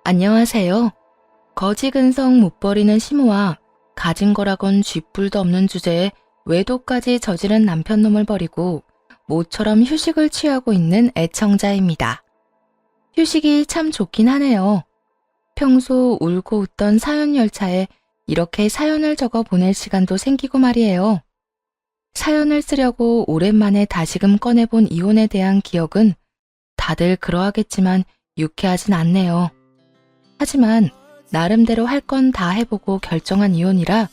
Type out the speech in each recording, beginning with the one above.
안녕하세요. 거지근성 못 버리는 시모와 가진 거라곤 쥐뿔도 없는 주제에 외도까지 저지른 남편놈을 버리고 모처럼 휴식을 취하고 있는 애청자입니다. 휴식이 참 좋긴 하네요. 평소 울고 웃던 사연 열차에 이렇게 사연을 적어 보낼 시간도 생기고 말이에요. 사연을 쓰려고 오랜만에 다시금 꺼내본 이혼에 대한 기억은 다들 그러하겠지만 유쾌하진 않네요. 하지만 나름대로 할 건 다 해보고 결정한 이혼이라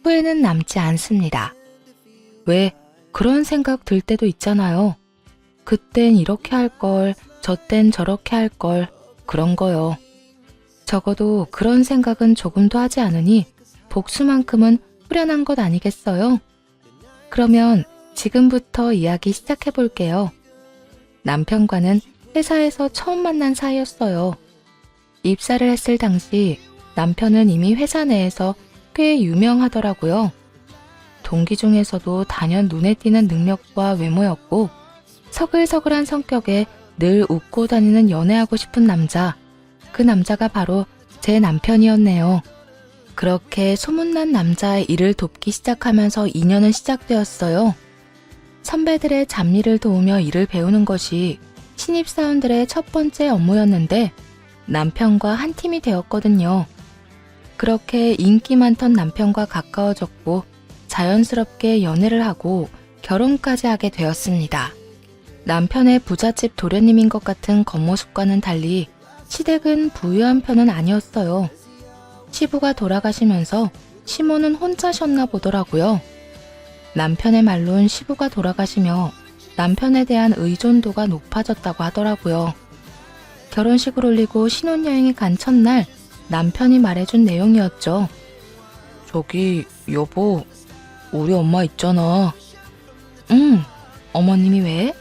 후회는 남지 않습니다. 왜 그런 생각 들 때도 있잖아요. 그땐 이렇게 할 걸, 저땐 저렇게 할 걸, 그런 거요. 적어도 그런 생각은 조금도 하지 않으니 복수만큼은 후련한 것 아니겠어요? 그러면 지금부터 이야기 시작해 볼게요. 남편과는 회사에서 처음 만난 사이였어요. 입사를 했을 당시 남편은 이미 회사 내에서 꽤 유명하더라고요. 동기 중에서도 단연 눈에 띄는 능력과 외모였고 서글서글한 성격에 늘 웃고 다니는 연애하고 싶은 남자, 그 남자가 바로 제 남편이었네요. 그렇게 소문난 남자의 일을 돕기 시작하면서 인연은 시작되었어요. 선배들의 잡일을 도우며 일을 배우는 것이 신입사원들의 첫 번째 업무였는데 남편과 한 팀이 되었거든요. 그렇게 인기 많던 남편과 가까워졌고 자연스럽게 연애를 하고 결혼까지 하게 되었습니다. 남편의 부잣집 도련님인 것 같은 겉모습과는 달리 시댁은 부유한 편은 아니었어요. 시부가 돌아가시면서 시모는 혼자셨나 보더라고요. 남편의 말로는 시부가 돌아가시며 남편에 대한 의존도가 높아졌다고 하더라고요. 결혼식을 올리고 신혼여행에 간 첫날 남편이 말해준 내용이었죠. 저기 여보, 우리 엄마 있잖아. 응, 어머님이 왜?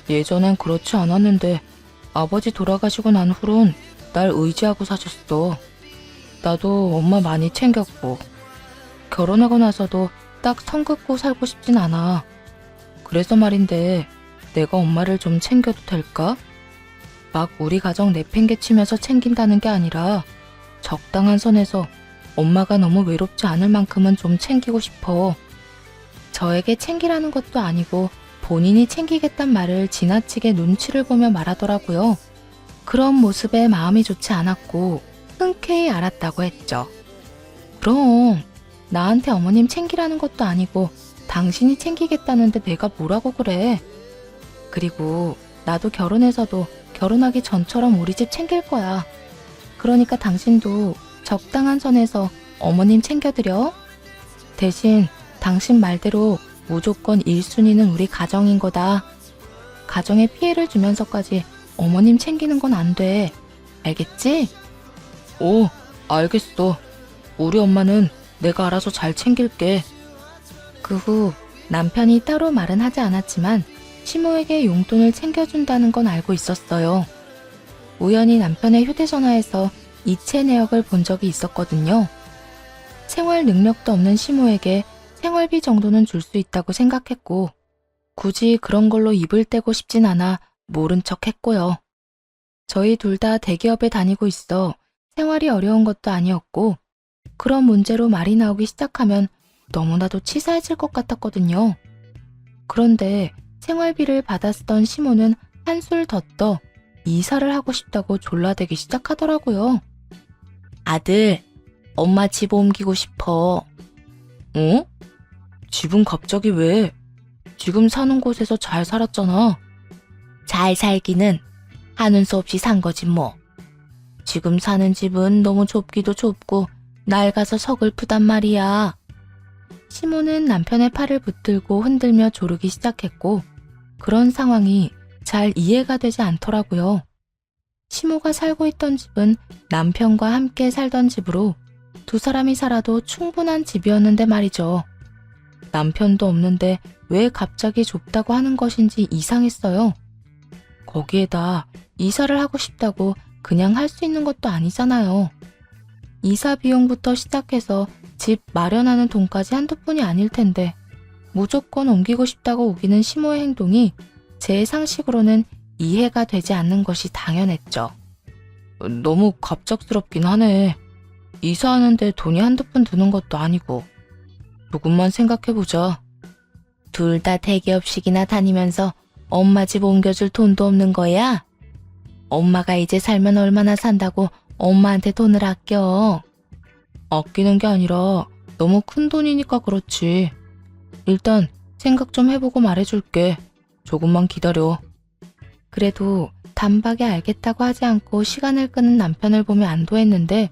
예전엔 그렇지 않았는데 아버지 돌아가시고 난 후론 날 의지하고 사셨어. 나도 엄마 많이 챙겼고 결혼하고 나서도 딱 선 긋고 살고 싶진 않아. 그래서 말인데 내가 엄마를 좀 챙겨도 될까? 막 우리 가정 내팽개치면서 챙긴다는 게 아니라 적당한 선에서 엄마가 너무 외롭지 않을 만큼은 좀 챙기고 싶어. 저에게 챙기라는 것도 아니고 본인이 챙기겠단 말을 지나치게 눈치를 보며 말하더라고요. 그런 모습에 마음이 좋지 않았고 흔쾌히 알았다고 했죠. 그럼 나한테 어머님 챙기라는 것도 아니고 당신이 챙기겠다는데 내가 뭐라고 그래. 그리고 나도 결혼해서도 결혼하기 전처럼 우리 집 챙길 거야. 그러니까 당신도 적당한 선에서 어머님 챙겨드려. 대신 당신 말대로 무조건 1순위는 우리 가정인 거다. 가정에 피해를 주면서까지 어머님 챙기는 건 안 돼. 알겠지? 오, 알겠어. 우리 엄마는 내가 알아서 잘 챙길게. 그 후 남편이 따로 말은 하지 않았지만 시모에게 용돈을 챙겨준다는 건 알고 있었어요. 우연히 남편의 휴대전화에서 이체 내역을 본 적이 있었거든요. 생활 능력도 없는 시모에게 생활비 정도는 줄 수 있다고 생각했고 굳이 그런 걸로 입을 떼고 싶진 않아 모른 척 했고요. 저희 둘 다 대기업에 다니고 있어 생활이 어려운 것도 아니었고 그런 문제로 말이 나오기 시작하면 너무나도 치사해질 것 같았거든요. 그런데 생활비를 받아 쓰던 시모는 한술 더 떠 이사를 하고 싶다고 졸라대기 시작하더라고요. 아들, 엄마 집 옮기고 싶어. 어? 집은 갑자기 왜? 지금 사는 곳에서 잘 살았잖아. 잘 살기는 하는 수 없이 산 거지 뭐. 지금 사는 집은 너무 좁기도 좁고 낡아서 서글프단 말이야. 시모는 남편의 팔을 붙들고 흔들며 조르기 시작했고 그런 상황이 잘 이해가 되지 않더라고요. 시모가 살고 있던 집은 남편과 함께 살던 집으로 두 사람이 살아도 충분한 집이었는데 말이죠. 남편도 없는데 왜 갑자기 좁다고 하는 것인지 이상했어요. 거기에다 이사를 하고 싶다고 그냥 할 수 있는 것도 아니잖아요. 이사 비용부터 시작해서 집 마련하는 돈까지 한두 푼이 아닐 텐데 무조건 옮기고 싶다고 우기는 시모의 행동이 제 상식으로는 이해가 되지 않는 것이 당연했죠. 너무 갑작스럽긴 하네. 이사하는데 돈이 한두 푼 드는 것도 아니고. 조금만 생각해보자. 둘 다 대기업식이나 다니면서 엄마 집 옮겨줄 돈도 없는 거야? 엄마가 이제 살면 얼마나 산다고 엄마한테 돈을 아껴. 아끼는 게 아니라 너무 큰 돈이니까 그렇지. 일단 생각 좀 해보고 말해줄게. 조금만 기다려. 그래도 단박에 알겠다고 하지 않고 시간을 끄는 남편을 보며 안도했는데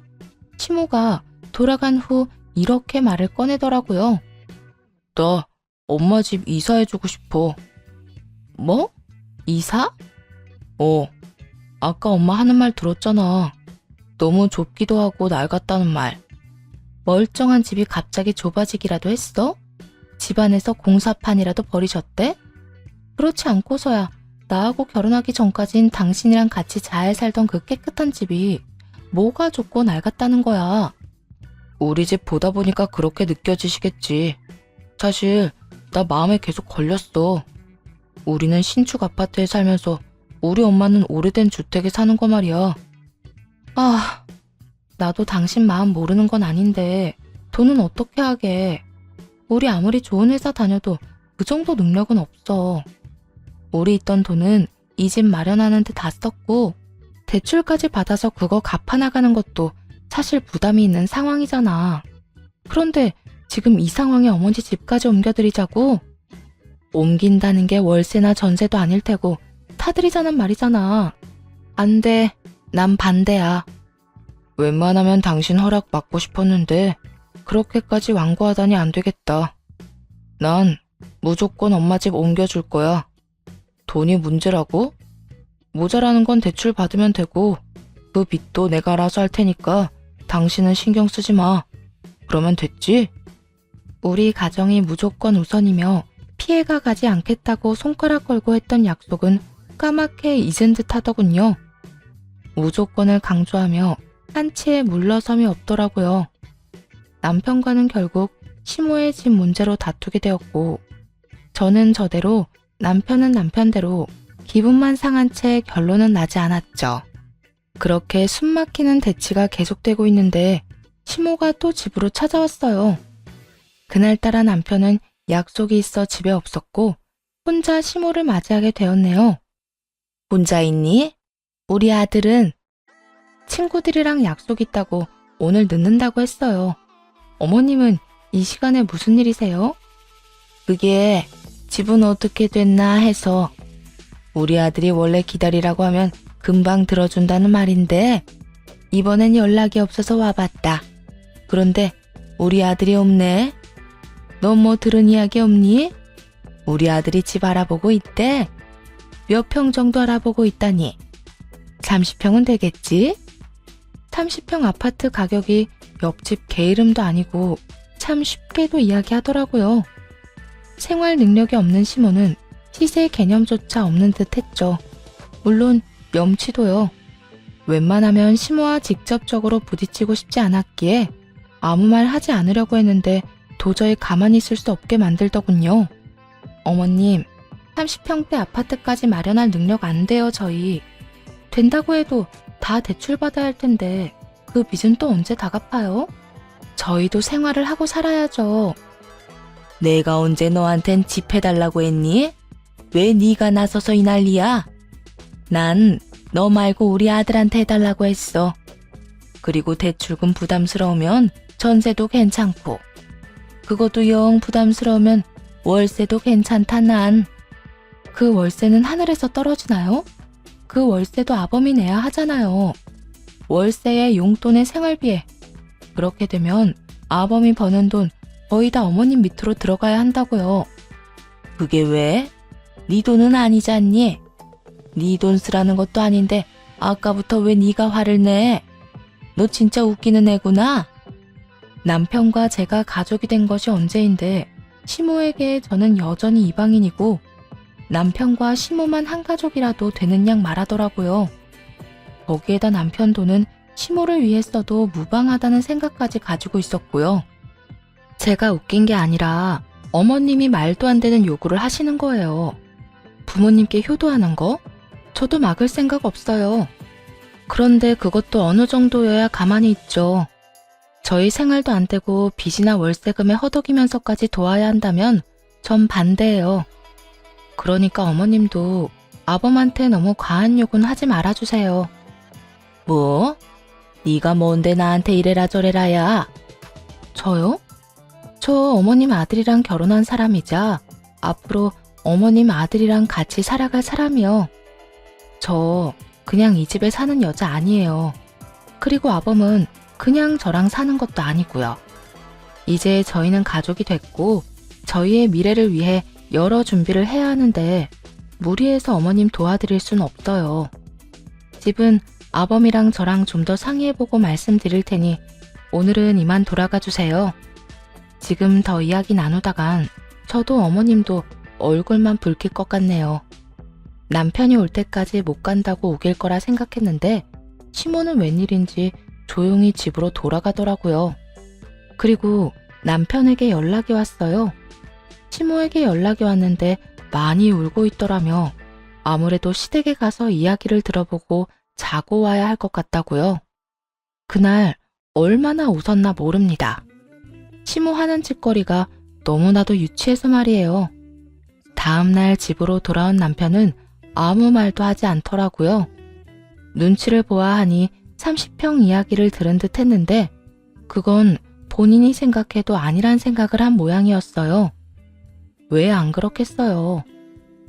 시모가 돌아간 후 이렇게 말을 꺼내더라고요. 나 엄마 집 이사해주고 싶어. 뭐? 이사? 아까 엄마 하는 말 들었잖아. 너무 좁기도 하고 낡았다는 말. 멀쩡한 집이 갑자기 좁아지기라도 했어? 집안에서 공사판이라도 버리셨대? 그렇지 않고서야 나하고 결혼하기 전까진 당신이랑 같이 잘 살던 그 깨끗한 집이 뭐가 좁고 낡았다는 거야. 우리 집 보다 보니까 그렇게 느껴지시겠지. 사실 나 마음에 계속 걸렸어. 우리는 신축 아파트에 살면서 우리 엄마는 오래된 주택에 사는 거 말이야. 나도 당신 마음 모르는 건 아닌데 돈은 어떻게 하게. 우리 아무리 좋은 회사 다녀도 그 정도 능력은 없어. 우리 있던 돈은 이 집 마련하는 데 다 썼고 대출까지 받아서 그거 갚아나가는 것도 사실 부담이 있는 상황이잖아. 그런데 지금 이 상황에 어머니 집까지 옮겨드리자고? 옮긴다는 게 월세나 전세도 아닐 테고 타들이자는 말이잖아. 안 돼. 난 반대야. 웬만하면 당신 허락 받고 싶었는데 그렇게까지 완고하다니 안 되겠다. 난 무조건 엄마 집 옮겨줄 거야. 돈이 문제라고? 모자라는 건 대출 받으면 되고 그 빚도 내가 알아서 할 테니까 당신은 신경 쓰지 마. 그러면 됐지? 우리 가정이 무조건 우선이며 피해가 가지 않겠다고 손가락 걸고 했던 약속은 까맣게 잊은 듯 하더군요. 무조건을 강조하며 한치의 물러섬이 없더라고요. 남편과는 결국 시모의 집 문제로 다투게 되었고 저는 저대로 남편은 남편대로 기분만 상한 채 결론은 나지 않았죠. 그렇게 숨막히는 대치가 계속되고 있는데 시모가 또 집으로 찾아왔어요. 그날따라 남편은 약속이 있어 집에 없었고 혼자 시모를 맞이하게 되었네요. 혼자 있니? 우리 아들은 친구들이랑 약속 있다고 오늘 늦는다고 했어요. 어머님은 이 시간에 무슨 일이세요? 그게 집은 어떻게 됐나 해서 우리 아들이 원래 기다리라고 하면 금방 들어준다는 말인데 이번엔 연락이 없어서 와봤다. 그런데 우리 아들이 없네. 너 뭐 들은 이야기 없니? 우리 아들이 집 알아보고 있대. 몇 평 정도 알아보고 있다니. 30평은 되겠지? 30평 아파트 가격이 옆집 개 이름도 아니고 참 쉽게도 이야기하더라고요. 생활 능력이 없는 시모는 시세 개념조차 없는 듯 했죠. 물론 염치도요. 웬만하면 시모와 직접적으로 부딪히고 싶지 않았기에 아무 말 하지 않으려고 했는데 도저히 가만히 있을 수 없게 만들더군요. 어머님, 30평대 아파트까지 마련할 능력 안 돼요, 저희. 된다고 해도 다 대출받아야 할 텐데 그 빚은 또 언제 다 갚아요? 저희도 생활을 하고 살아야죠. 내가 언제 너한텐 집 해달라고 했니? 왜 네가 나서서 이 난리야? 난 너 말고 우리 아들한테 해달라고 했어. 그리고 대출금 부담스러우면 전세도 괜찮고 그것도 영 부담스러우면 월세도 괜찮다 난. 그 월세는 하늘에서 떨어지나요? 그 월세도 아범이 내야 하잖아요. 월세에 용돈에 생활비에. 그렇게 되면 아범이 버는 돈 거의 다 어머님 밑으로 들어가야 한다고요. 그게 왜? 네 돈은 아니잖니? 네 돈 쓰라는 것도 아닌데 아까부터 왜 네가 화를 내? 너 진짜 웃기는 애구나. 남편과 제가 가족이 된 것이 언제인데 시모에게 저는 여전히 이방인이고 남편과 시모만 한 가족이라도 되는 양 말하더라고요. 거기에다 남편 돈은 시모를 위해 써도 무방하다는 생각까지 가지고 있었고요. 제가 웃긴 게 아니라 어머님이 말도 안 되는 요구를 하시는 거예요. 부모님께 효도하는 거? 저도 막을 생각 없어요. 그런데 그것도 어느 정도여야 가만히 있죠. 저희 생활도 안 되고 빚이나 월세금에 허덕이면서까지 도와야 한다면 전 반대예요. 그러니까 어머님도 아범한테 너무 과한 요구는 하지 말아주세요. 뭐? 네가 뭔데 나한테 이래라 저래라야? 저요? 저 어머님 아들이랑 결혼한 사람이자 앞으로 어머님 아들이랑 같이 살아갈 사람이요. 저 그냥 이 집에 사는 여자 아니에요. 그리고 아범은 그냥 저랑 사는 것도 아니고요. 이제 저희는 가족이 됐고 저희의 미래를 위해 여러 준비를 해야 하는데 무리해서 어머님 도와드릴 순 없어요. 집은 아범이랑 저랑 좀 더 상의해보고 말씀드릴 테니 오늘은 이만 돌아가 주세요. 지금 더 이야기 나누다간 저도 어머님도 얼굴만 붉힐 것 같네요. 남편이 올 때까지 못 간다고 우길 거라 생각했는데 시모는 웬일인지 조용히 집으로 돌아가더라고요. 그리고 남편에게 연락이 왔어요. 시모에게 연락이 왔는데 많이 울고 있더라며 아무래도 시댁에 가서 이야기를 들어보고 자고 와야 할 것 같다고요. 그날 얼마나 웃었나 모릅니다. 시모 하는 짓거리가 너무나도 유치해서 말이에요. 다음날 집으로 돌아온 남편은 아무 말도 하지 않더라고요. 눈치를 보아하니 30평 이야기를 들은 듯 했는데 그건 본인이 생각해도 아니란 생각을 한 모양이었어요. 왜 안 그렇겠어요.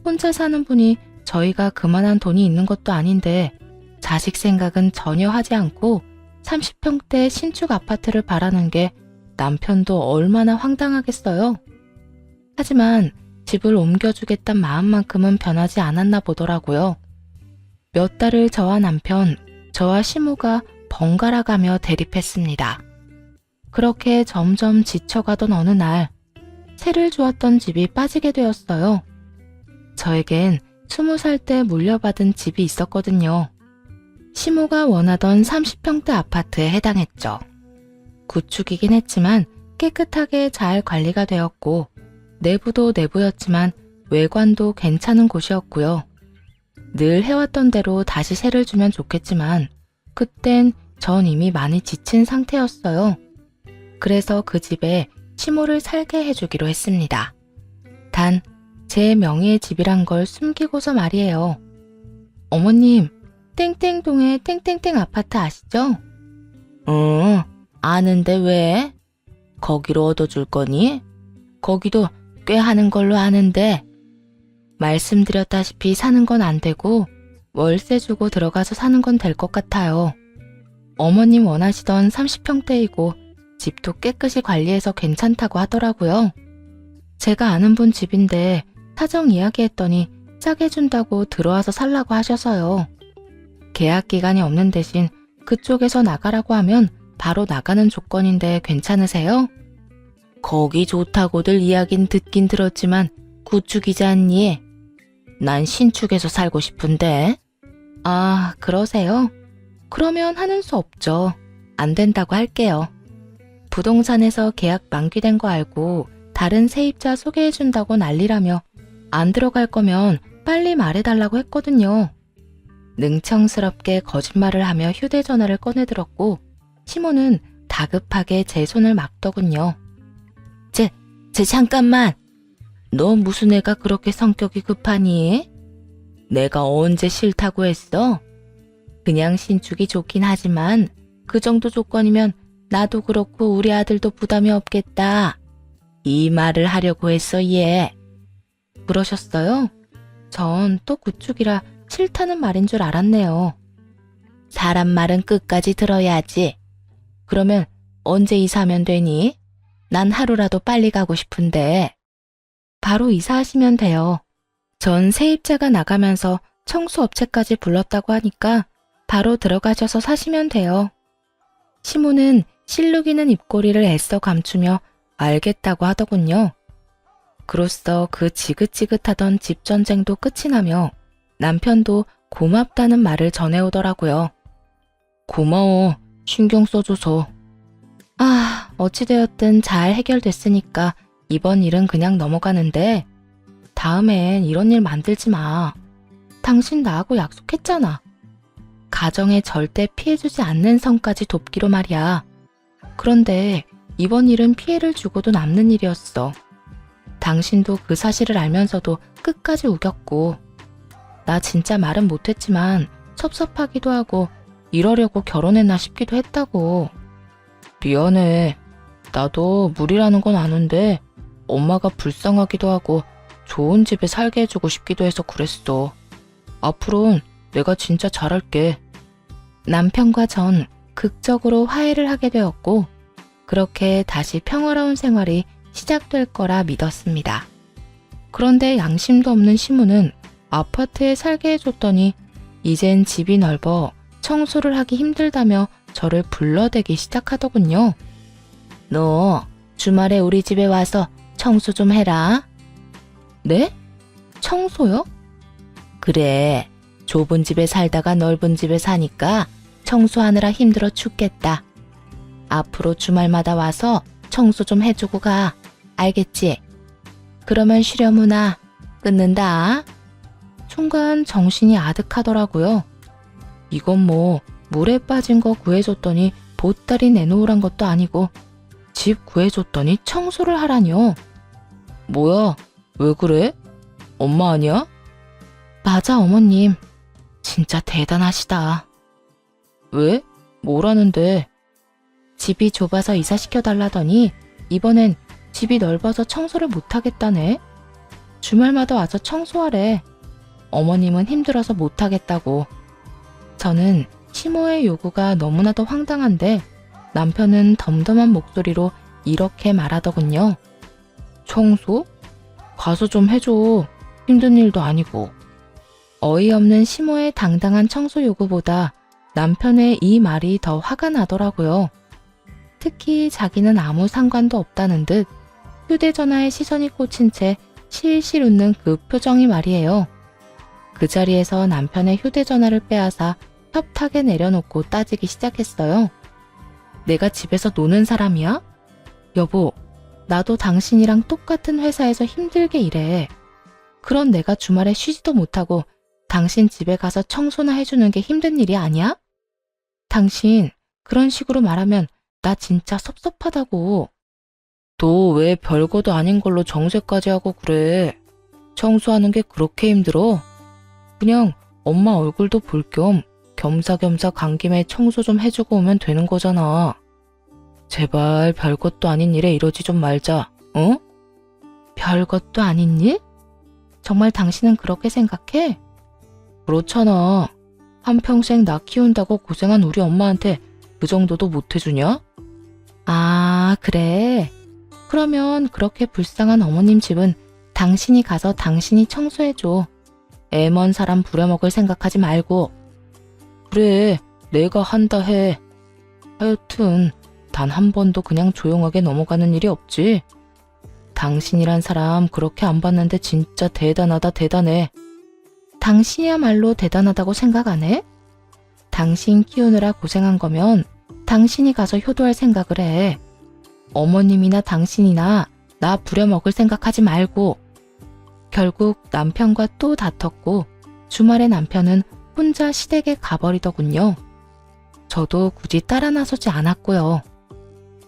혼자 사는 분이 저희가 그만한 돈이 있는 것도 아닌데 자식 생각은 전혀 하지 않고 30평대 신축 아파트를 바라는 게 남편도 얼마나 황당하겠어요. 하지만 집을 옮겨주겠단 마음만큼은 변하지 않았나 보더라고요. 몇 달을 저와 남편, 저와 시모가 번갈아 가며 대립했습니다. 그렇게 점점 지쳐가던 어느 날 세를 주었던 집이 빠지게 되었어요. 저에겐 20살 때 물려받은 집이 있었거든요. 시모가 원하던 30평대 아파트에 해당했죠. 구축이긴 했지만 깨끗하게 잘 관리가 되었고 내부도 내부였지만 외관도 괜찮은 곳이었고요. 늘 해왔던 대로 다시 세를 주면 좋겠지만 그땐 전 이미 많이 지친 상태였어요. 그래서 그 집에 시모를 살게 해주기로 했습니다. 단 제 명의의 집이란 걸 숨기고서 말이에요. 어머님, 땡땡동의 땡땡땡 아파트 아시죠? 응, 아는데 왜? 거기로 얻어줄 거니? 거기도 꽤 하는 걸로 아는데. 말씀드렸다시피 사는 건 안 되고 월세 주고 들어가서 사는 건 될 것 같아요. 어머님 원하시던 30평대이고 집도 깨끗이 관리해서 괜찮다고 하더라고요. 제가 아는 분 집인데 사정 이야기했더니 싸게 준다고 들어와서 살라고 하셔서요. 계약 기간이 없는 대신 그쪽에서 나가라고 하면 바로 나가는 조건인데 괜찮으세요? 거기 좋다고들 이야긴 듣긴 들었지만 구축이지 않니? 난 신축에서 살고 싶은데. 아, 그러세요? 그러면 하는 수 없죠. 안 된다고 할게요. 부동산에서 계약 만기된 거 알고 다른 세입자 소개해준다고 난리라며 안 들어갈 거면 빨리 말해달라고 했거든요. 능청스럽게 거짓말을 하며 휴대전화를 꺼내들었고 시모는 다급하게 제 손을 막더군요. 쟤 잠깐만. 너 무슨 애가 그렇게 성격이 급하니? 내가 언제 싫다고 했어? 그냥 신축이 좋긴 하지만 그 정도 조건이면 나도 그렇고 우리 아들도 부담이 없겠다. 이 말을 하려고 했어 얘. 그러셨어요? 전 또 구축이라 싫다는 말인 줄 알았네요. 사람 말은 끝까지 들어야지. 그러면 언제 이사하면 되니? 난 하루라도 빨리 가고 싶은데. 바로 이사하시면 돼요. 전 세입자가 나가면서 청소업체까지 불렀다고 하니까 바로 들어가셔서 사시면 돼요. 시모는 실룩이는 입꼬리를 애써 감추며 알겠다고 하더군요. 그로써 그 지긋지긋하던 집전쟁도 끝이 나며 남편도 고맙다는 말을 전해오더라고요. 고마워, 신경 써줘서. 아, 어찌되었든 잘 해결됐으니까 이번 일은 그냥 넘어가는데 다음엔 이런 일 만들지 마. 당신 나하고 약속했잖아. 가정에 절대 피해주지 않는 선까지 돕기로 말이야. 그런데 이번 일은 피해를 주고도 남는 일이었어. 당신도 그 사실을 알면서도 끝까지 우겼고, 나 진짜 말은 못했지만 섭섭하기도 하고 이러려고 결혼했나 싶기도 했다고. 미안해. 나도 무리라는 건 아는데 엄마가 불쌍하기도 하고 좋은 집에 살게 해주고 싶기도 해서 그랬어. 앞으로는 내가 진짜 잘할게. 남편과 전 극적으로 화해를 하게 되었고, 그렇게 다시 평화로운 생활이 시작될 거라 믿었습니다. 그런데 양심도 없는 시무는 아파트에 살게 해줬더니 이젠 집이 넓어 청소를 하기 힘들다며 저를 불러대기 시작하더군요. 너 주말에 우리 집에 와서 청소 좀 해라. 네? 청소요? 그래. 좁은 집에 살다가 넓은 집에 사니까 청소하느라 힘들어 죽겠다. 앞으로 주말마다 와서 청소 좀 해주고 가. 알겠지? 그러면 쉬려무나. 끊는다. 순간 정신이 아득하더라고요. 이건 뭐 물에 빠진 거 구해줬더니 보따리 내놓으란 것도 아니고 집 구해줬더니 청소를 하라뇨. 뭐야? 왜 그래? 엄마 아니야? 맞아, 어머님. 진짜 대단하시다. 왜? 뭐라는데? 집이 좁아서 이사시켜달라더니 이번엔 집이 넓어서 청소를 못하겠다네. 주말마다 와서 청소하래. 어머님은 힘들어서 못하겠다고. 저는 시모의 요구가 너무나도 황당한데 남편은 덤덤한 목소리로 이렇게 말하더군요. 청소? 가서 좀 해줘. 힘든 일도 아니고. 어이없는 시모의 당당한 청소 요구보다 남편의 이 말이 더 화가 나더라고요. 특히 자기는 아무 상관도 없다는 듯 휴대전화에 시선이 꽂힌 채 실실 웃는 그 표정이 말이에요. 그 자리에서 남편의 휴대전화를 빼앗아 협탁에 내려놓고 따지기 시작했어요. 내가 집에서 노는 사람이야? 여보, 나도 당신이랑 똑같은 회사에서 힘들게 일해. 그런 내가 주말에 쉬지도 못하고 당신 집에 가서 청소나 해주는 게 힘든 일이 아니야? 당신 그런 식으로 말하면 나 진짜 섭섭하다고. 너 왜 별거도 아닌 걸로 정색까지 하고 그래? 청소하는 게 그렇게 힘들어? 그냥 엄마 얼굴도 볼 겸 겸사겸사 간 김에 청소 좀 해주고 오면 되는 거잖아. 제발 별것도 아닌 일에 이러지 좀 말자, 어? 별것도 아닌 일? 정말 당신은 그렇게 생각해? 그렇잖아. 한평생 나 키운다고 고생한 우리 엄마한테 그 정도도 못 해주냐? 아, 그래. 그러면 그렇게 불쌍한 어머님 집은 당신이 가서 당신이 청소해줘. 애 먼 사람 부려먹을 생각하지 말고. 그래, 내가 한다 해. 하여튼 단 한 번도 그냥 조용하게 넘어가는 일이 없지. 당신이란 사람 그렇게 안 봤는데 진짜 대단하다 대단해. 당신이야말로 대단하다고 생각 안 해? 당신 키우느라 고생한 거면 당신이 가서 효도할 생각을 해. 어머님이나 당신이나 나 부려먹을 생각하지 말고. 결국 남편과 또 다퉜고 주말에 남편은 혼자 시댁에 가버리더군요. 저도 굳이 따라 나서지 않았고요.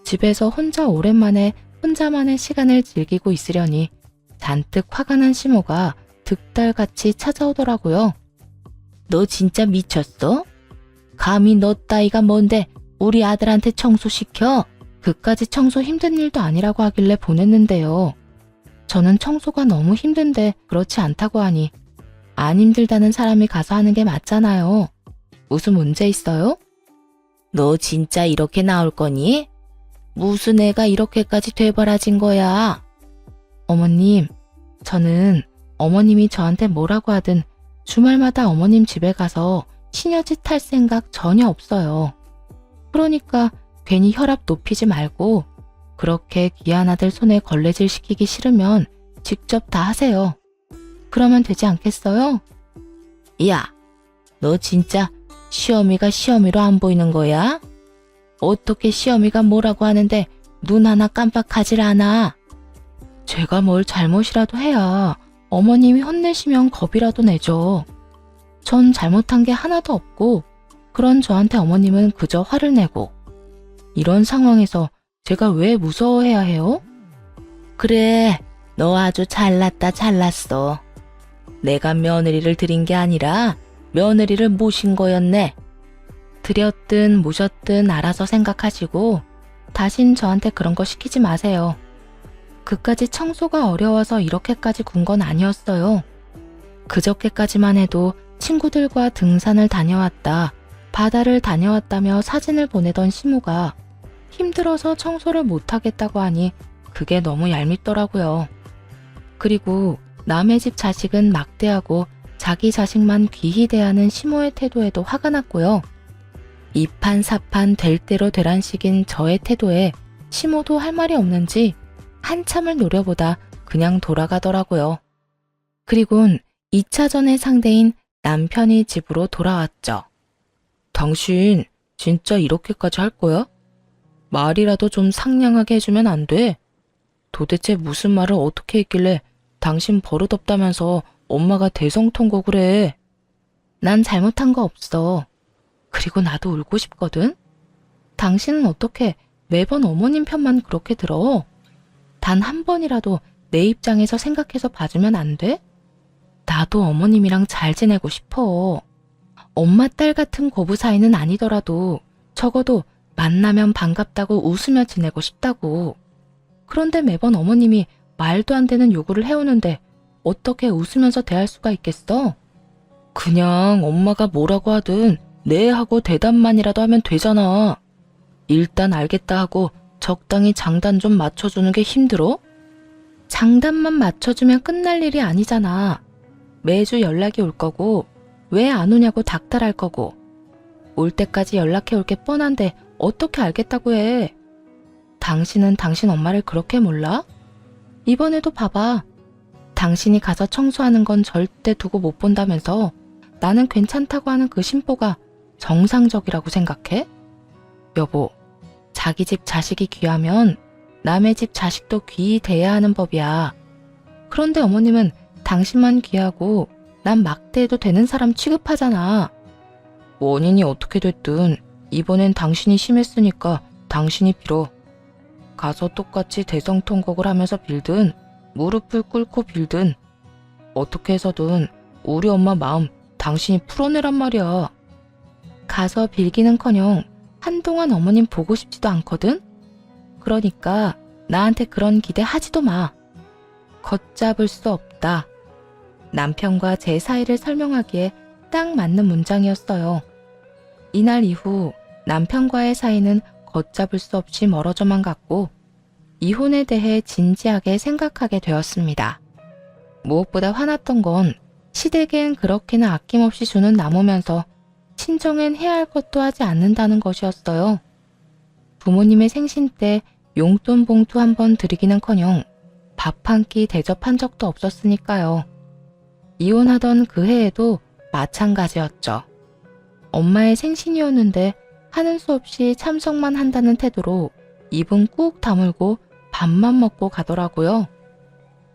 집에서 혼자 오랜만에 혼자만의 시간을 즐기고 있으려니 잔뜩 화가 난 시모가 득달같이 찾아오더라고요. 너 진짜 미쳤어? 감히 너 따위가 뭔데 우리 아들한테 청소시켜? 그까지 청소 힘든 일도 아니라고 하길래 보냈는데요. 저는 청소가 너무 힘든데 그렇지 않다고 하니 안 힘들다는 사람이 가서 하는 게 맞잖아요. 무슨 문제 있어요? 너 진짜 이렇게 나올 거니? 무슨 애가 이렇게까지 되버라진 거야? 어머님, 저는 어머님이 저한테 뭐라고 하든 주말마다 어머님 집에 가서 시녀짓 할 생각 전혀 없어요. 그러니까 괜히 혈압 높이지 말고 그렇게 귀한 아들 손에 걸레질 시키기 싫으면 직접 다 하세요. 그러면 되지 않겠어요? 야, 너 진짜 시어미가 시어미로 안 보이는 거야? 어떻게 시어미가 뭐라고 하는데 눈 하나 깜빡하질 않아? 제가 뭘 잘못이라도 해야 어머님이 혼내시면 겁이라도 내죠. 전 잘못한 게 하나도 없고 그런 저한테 어머님은 그저 화를 내고, 이런 상황에서 제가 왜 무서워해야 해요? 그래, 너 아주 잘났다 잘났어. 내가 며느리를 들인 게 아니라 며느리를 모신 거였네. 들였든 모셨든 알아서 생각하시고 다신 저한테 그런 거 시키지 마세요. 그까지 청소가 어려워서 이렇게까지 군 건 아니었어요. 그저께까지만 해도 친구들과 등산을 다녀왔다, 바다를 다녀왔다며 사진을 보내던 시모가 힘들어서 청소를 못하겠다고 하니 그게 너무 얄밉더라고요. 그리고 남의 집 자식은 막대하고 자기 자식만 귀히 대하는 시모의 태도에도 화가 났고요. 이판사판 될 대로 되란식인 저의 태도에 시모도 할 말이 없는지 한참을 노려보다 그냥 돌아가더라고요. 그리곤 2차전의 상대인 남편이 집으로 돌아왔죠. 당신 진짜 이렇게까지 할 거야? 말이라도 좀 상냥하게 해주면 안 돼? 도대체 무슨 말을 어떻게 했길래 당신 버릇없다면서 엄마가 대성통곡을 해? 난 잘못한 거 없어. 그리고 나도 울고 싶거든? 당신은 어떻게 매번 어머님 편만 그렇게 들어? 단 한 번이라도 내 입장에서 생각해서 봐주면 안 돼? 나도 어머님이랑 잘 지내고 싶어. 엄마 딸 같은 고부 사이는 아니더라도 적어도 만나면 반갑다고 웃으며 지내고 싶다고. 그런데 매번 어머님이 말도 안 되는 요구를 해오는데 어떻게 웃으면서 대할 수가 있겠어? 그냥 엄마가 뭐라고 하든 네 하고 대답만이라도 하면 되잖아. 일단 알겠다 하고 적당히 장단 좀 맞춰주는 게 힘들어? 장단만 맞춰주면 끝날 일이 아니잖아. 매주 연락이 올 거고 왜 안 오냐고 닥달할 거고 올 때까지 연락해 올 게 뻔한데 어떻게 알겠다고 해. 당신은 당신 엄마를 그렇게 몰라? 이번에도 봐봐. 당신이 가서 청소하는 건 절대 두고 못 본다면서 나는 괜찮다고 하는 그 심보가 정상적이라고 생각해? 여보, 자기 집 자식이 귀하면 남의 집 자식도 귀히 대해야 하는 법이야. 그런데 어머님은 당신만 귀하고 난 막대해도 되는 사람 취급하잖아. 원인이 어떻게 됐든 이번엔 당신이 심했으니까 당신이 빌어. 가서 똑같이 대성통곡을 하면서 빌든 무릎을 꿇고 빌든 어떻게 해서든 우리 엄마 마음 당신이 풀어내란 말이야. 가서 빌기는커녕 한동안 어머님 보고 싶지도 않거든? 그러니까 나한테 그런 기대 하지도 마. 걷잡을 수 없다. 남편과 제 사이를 설명하기에 딱 맞는 문장이었어요. 이날 이후 남편과의 사이는 걷잡을 수 없이 멀어져만 갔고 이혼에 대해 진지하게 생각하게 되었습니다. 무엇보다 화났던 건 시댁엔 그렇게나 아낌없이 주는 나무면서 친정엔 해야 할 것도 하지 않는다는 것이었어요. 부모님의 생신 때 용돈 봉투 한 번 드리기는커녕 밥 한 끼 대접한 적도 없었으니까요. 이혼하던 그 해에도 마찬가지였죠. 엄마의 생신이었는데 하는 수 없이 참석만 한다는 태도로 입은 꾹 다물고 밥만 먹고 가더라고요.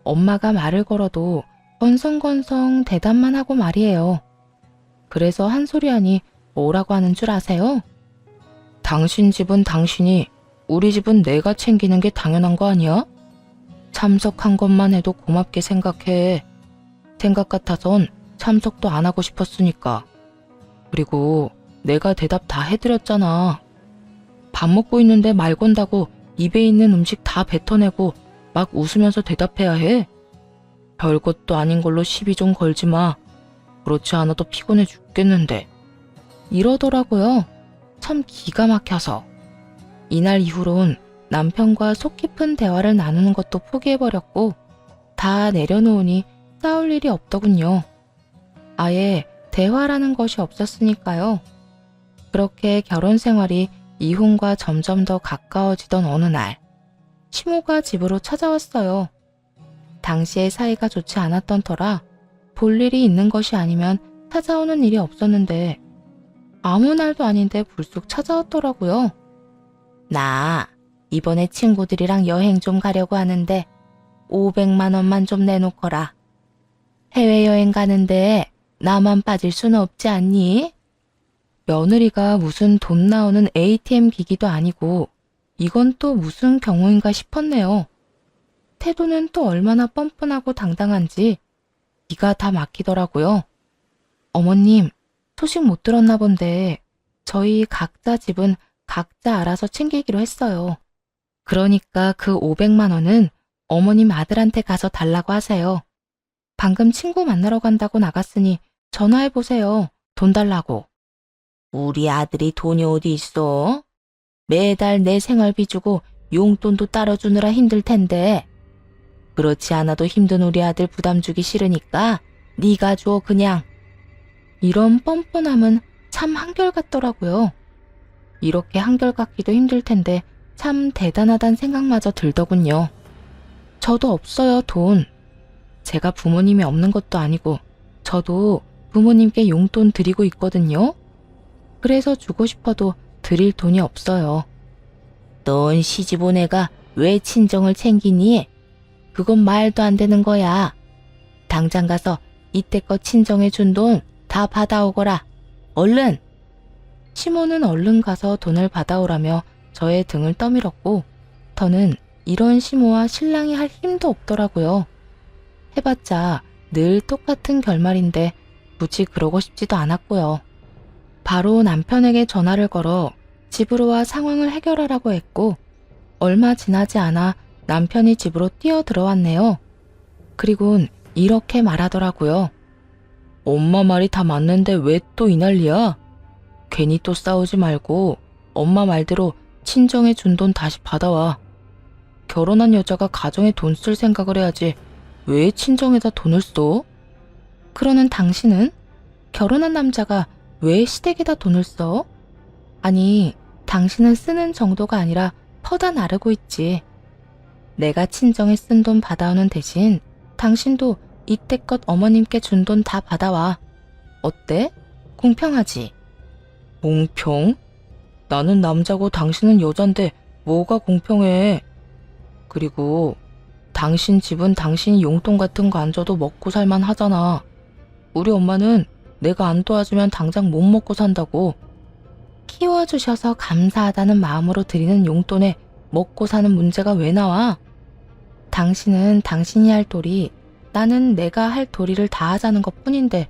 엄마가 말을 걸어도 건성건성 대답만 하고 말이에요. 그래서 한 소리 하니 뭐라고 하는 줄 아세요? 당신 집은 당신이, 우리 집은 내가 챙기는 게 당연한 거 아니야? 참석한 것만 해도 고맙게 생각해. 생각 같아선 참석도 안 하고 싶었으니까. 그리고 내가 대답 다 해드렸잖아. 밥 먹고 있는데 말 건다고 입에 있는 음식 다 뱉어내고 막 웃으면서 대답해야 해? 별것도 아닌 걸로 시비 좀 걸지 마. 그렇지 않아도 피곤해 죽겠는데. 이러더라고요. 참 기가 막혀서. 이날 이후론 남편과 속 깊은 대화를 나누는 것도 포기해버렸고 다 내려놓으니 싸울 일이 없더군요. 아예 대화라는 것이 없었으니까요. 그렇게 결혼 생활이 이혼과 점점 더 가까워지던 어느 날 시모가 집으로 찾아왔어요. 당시에 사이가 좋지 않았던 터라 볼 일이 있는 것이 아니면 찾아오는 일이 없었는데 아무 날도 아닌데 불쑥 찾아왔더라고요. 나 이번에 친구들이랑 여행 좀 가려고 하는데 500만 원만 좀 내놓거라. 해외여행 가는데 나만 빠질 수는 없지 않니? 며느리가 무슨 돈 나오는 ATM 기기도 아니고 이건 또 무슨 경우인가 싶었네요. 태도는 또 얼마나 뻔뻔하고 당당한지 기가 다 막히더라고요. 어머님, 소식 못 들었나 본데 저희 각자 집은 각자 알아서 챙기기로 했어요. 그러니까 그 500만 원은 어머님 아들한테 가서 달라고 하세요. 방금 친구 만나러 간다고 나갔으니 전화해보세요. 돈 달라고. 우리 아들이 돈이 어디 있어? 매달 내 생활비 주고 용돈도 따로 주느라 힘들 텐데. 그렇지 않아도 힘든 우리 아들 부담 주기 싫으니까 네가 줘 그냥. 이런 뻔뻔함은 참 한결같더라고요. 이렇게 한결같기도 힘들 텐데 참 대단하단 생각마저 들더군요. 저도 없어요, 돈. 제가 부모님이 없는 것도 아니고 저도 부모님께 용돈 드리고 있거든요. 그래서 주고 싶어도 드릴 돈이 없어요. 넌 시집 온 애가 왜 친정을 챙기니? 그건 말도 안 되는 거야. 당장 가서 이때껏 친정에 준 돈 다 받아오거라. 얼른! 시모는 얼른 가서 돈을 받아오라며 저의 등을 떠밀었고 더는 이런 시모와 신랑이 할 힘도 없더라고요. 해봤자 늘 똑같은 결말인데 굳이 그러고 싶지도 않았고요. 바로 남편에게 전화를 걸어 집으로 와 상황을 해결하라고 했고 얼마 지나지 않아 남편이 집으로 뛰어 들어왔네요. 그리곤 이렇게 말하더라고요. 엄마 말이 다 맞는데 왜 또 이 난리야? 괜히 또 싸우지 말고 엄마 말대로 친정에 준 돈 다시 받아와. 결혼한 여자가 가정에 돈 쓸 생각을 해야지 왜 친정에다 돈을 써? 그러는 당신은 결혼한 남자가 왜 시댁에다 돈을 써? 아니, 당신은 쓰는 정도가 아니라 퍼다 나르고 있지. 내가 친정에 쓴 돈 받아오는 대신 당신도 이때껏 어머님께 준 돈 다 받아와. 어때? 공평하지? 공평? 나는 남자고 당신은 여잔데 뭐가 공평해? 그리고 당신 집은 당신이 용돈 같은 거 안 줘도 먹고 살만 하잖아. 우리 엄마는 내가 안 도와주면 당장 못 먹고 산다고. 키워주셔서 감사하다는 마음으로 드리는 용돈에 먹고 사는 문제가 왜 나와? 당신은 당신이 할 도리, 나는 내가 할 도리를 다 하자는 것뿐인데.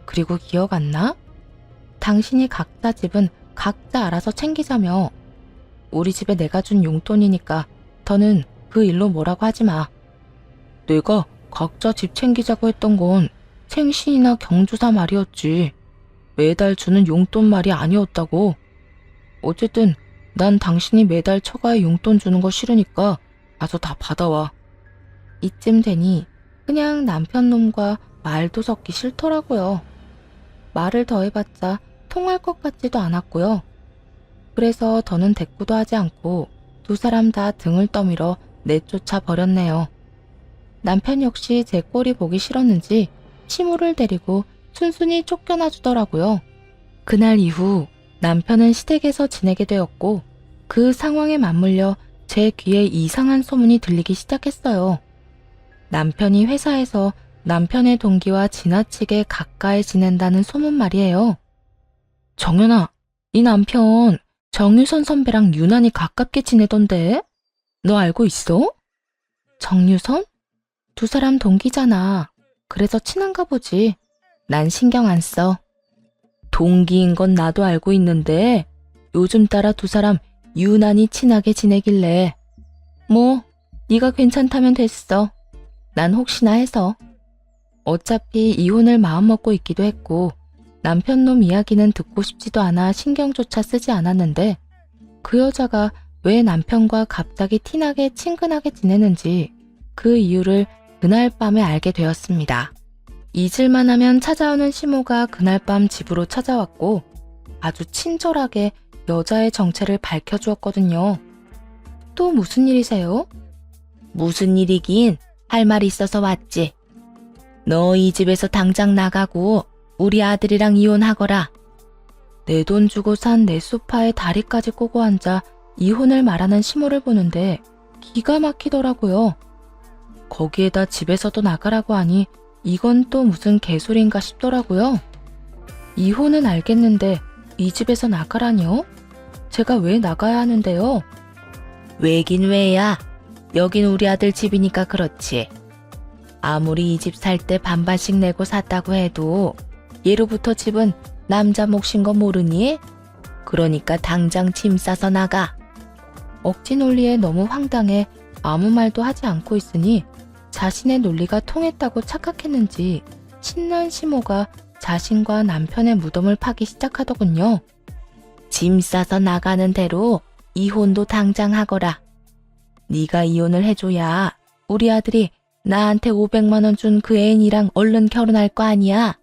그리고 기억 안 나? 당신이 각자 집은 각자 알아서 챙기자며. 우리 집에 내가 준 용돈이니까 더는 그 일로 뭐라고 하지 마. 내가 각자 집 챙기자고 했던 건 생신이나 경조사 말이었지. 매달 주는 용돈 말이 아니었다고. 어쨌든 난 당신이 매달 처가에 용돈 주는 거 싫으니까 가서 다 받아와. 이쯤 되니 그냥 남편 놈과 말도 섞기 싫더라고요. 말을 더 해봤자 통할 것 같지도 않았고요. 그래서 더는 대꾸도 하지 않고 두 사람 다 등을 떠밀어 내쫓아 버렸네요. 남편 역시 제 꼴이 보기 싫었는지 시모를 데리고 순순히 쫓겨나 주더라고요. 그날 이후 남편은 시댁에서 지내게 되었고 그 상황에 맞물려 제 귀에 이상한 소문이 들리기 시작했어요. 남편이 회사에서 남편의 동기와 지나치게 가까이 지낸다는 소문 말이에요. 정연아, 네 남편 정유선 선배랑 유난히 가깝게 지내던데? 너 알고 있어? 정유선? 두 사람 동기잖아. 그래서 친한가 보지. 난 신경 안 써. 동기인 건 나도 알고 있는데 요즘 따라 두 사람 유난히 친하게 지내길래 뭐 네가 괜찮다면 됐어. 난 혹시나 해서. 어차피 이혼을 마음먹고 있기도 했고 남편 놈 이야기는 듣고 싶지도 않아 신경조차 쓰지 않았는데 그 여자가 왜 남편과 갑자기 티나게 친근하게 지내는지 그 이유를 그날 밤에 알게 되었습니다. 잊을만 하면 찾아오는 시모가 그날 밤 집으로 찾아왔고 아주 친절하게 여자의 정체를 밝혀주었거든요. 또 무슨 일이세요? 무슨 일이긴 할 말이 있어서 왔지. 너 이 집에서 당장 나가고 우리 아들이랑 이혼하거라. 내 돈 주고 산 내 소파에 다리까지 꼬고 앉아 이혼을 말하는 시모를 보는데 기가 막히더라고요. 거기에다 집에서도 나가라고 하니 이건 또 무슨 개소리인가 싶더라고요. 이혼은 알겠는데 이 집에서 나가라뇨? 제가 왜 나가야 하는데요? 왜긴 왜야. 여긴 우리 아들 집이니까 그렇지. 아무리 이 집 살 때 반반씩 내고 샀다고 해도 예로부터 집은 남자 몫인 거 모르니? 그러니까 당장 짐 싸서 나가. 억지 논리에 너무 황당해 아무 말도 하지 않고 있으니 자신의 논리가 통했다고 착각했는지 신난 시모가 자신과 남편의 무덤을 파기 시작하더군요. 짐 싸서 나가는 대로 이혼도 당장 하거라. 네가 이혼을 해줘야 우리 아들이 나한테 500만 원 준 그 애인이랑 얼른 결혼할 거 아니야.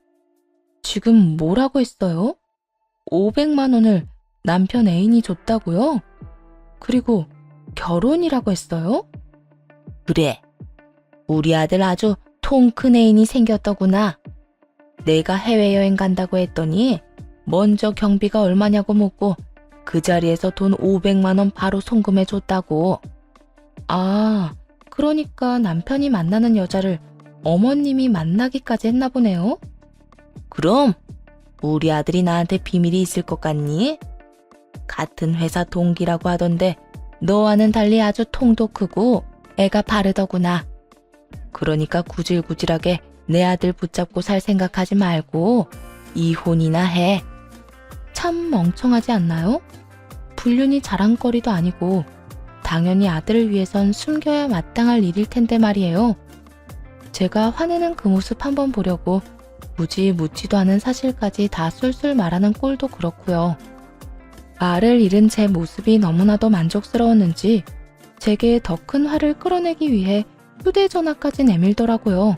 지금 뭐라고 했어요? 500만 원을 남편 애인이 줬다고요? 그리고 결혼이라고 했어요? 그래. 우리 아들 아주 통 큰 애인이 생겼더구나. 내가 해외여행 간다고 했더니 먼저 경비가 얼마냐고 묻고 그 자리에서 돈 500만 원 바로 송금해 줬다고. 아, 그러니까 남편이 만나는 여자를 어머님이 만나기까지 했나 보네요. 그럼 우리 아들이 나한테 비밀이 있을 것 같니? 같은 회사 동기라고 하던데 너와는 달리 아주 통도 크고 애가 바르더구나. 그러니까 구질구질하게 내 아들 붙잡고 살 생각하지 말고 이혼이나 해. 참 멍청하지 않나요? 불륜이 자랑거리도 아니고 당연히 아들을 위해선 숨겨야 마땅할 일일 텐데 말이에요. 제가 화내는 그 모습 한번 보려고 굳이 묻지도 않은 사실까지 다 술술 말하는 꼴도 그렇고요. 말을 잃은 제 모습이 너무나도 만족스러웠는지 제게 더 큰 화를 끌어내기 위해 휴대전화까지 내밀더라고요.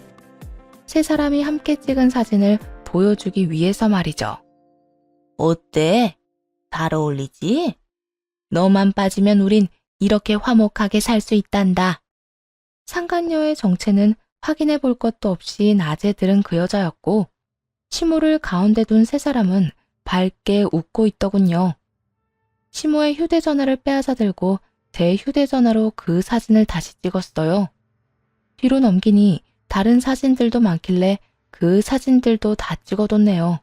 세 사람이 함께 찍은 사진을 보여주기 위해서 말이죠. 어때? 잘 어울리지? 너만 빠지면 우린 이렇게 화목하게 살 수 있단다. 상간녀의 정체는 확인해 볼 것도 없이 낮에 들은 그 여자였고 시모를 가운데 둔 세 사람은 밝게 웃고 있더군요. 시모의 휴대전화를 빼앗아 들고 제 휴대전화로 그 사진을 다시 찍었어요. 뒤로 넘기니 다른 사진들도 많길래 그 사진들도 다 찍어뒀네요.